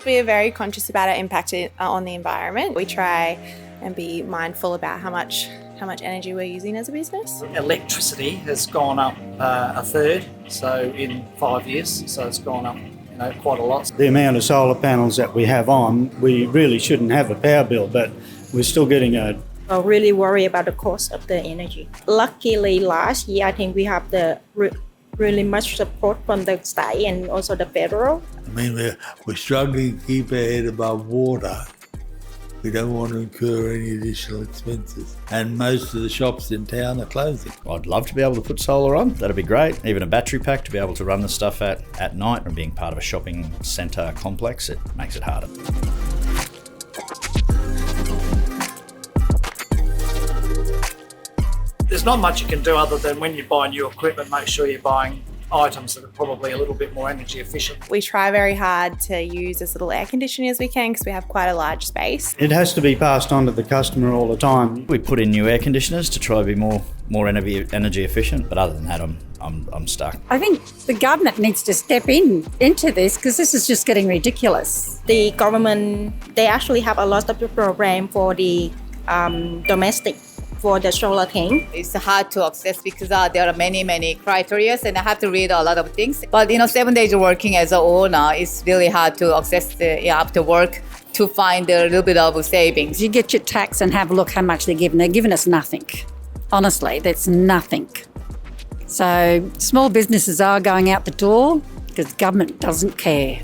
We are very conscious about our impact on the environment. We try and be mindful about how much energy we're using as a business. Electricity has gone up a third, so in 5 years, so it's gone up quite a lot. The amount of solar panels that we have on, we really shouldn't have a power bill, but we're still getting a... I really worry about the cost of the energy. Luckily, last year, I think we have the really much support from the state and also the federal. I mean, we're struggling to keep our head above water. We don't want to incur any additional expenses. And most of the shops in town are closing. I'd love to be able to put solar on. That'd be great. Even a battery pack to be able to run the stuff at night. And being part of a shopping centre complex, it makes it harder. There's not much you can do other than when you buy new equipment, make sure you're buying items that are probably a little bit more energy efficient. We try very hard to use as little air conditioning as we can because we have quite a large space. It has to be passed on to the customer all the time. We put in new air conditioners to try to be more energy efficient, but other than that, I'm stuck. I think the government needs to step into this because this is just getting ridiculous. The government, they actually have a lot of the program for the domestic for the solar thing. It's hard to access because there are many criteria and I have to read a lot of things. But 7 days working as an owner, it's really hard to access after work to find a little bit of savings. You get your tax and have a look how much they're giving. They're giving us nothing. Honestly, that's nothing. So small businesses are going out the door because government doesn't care.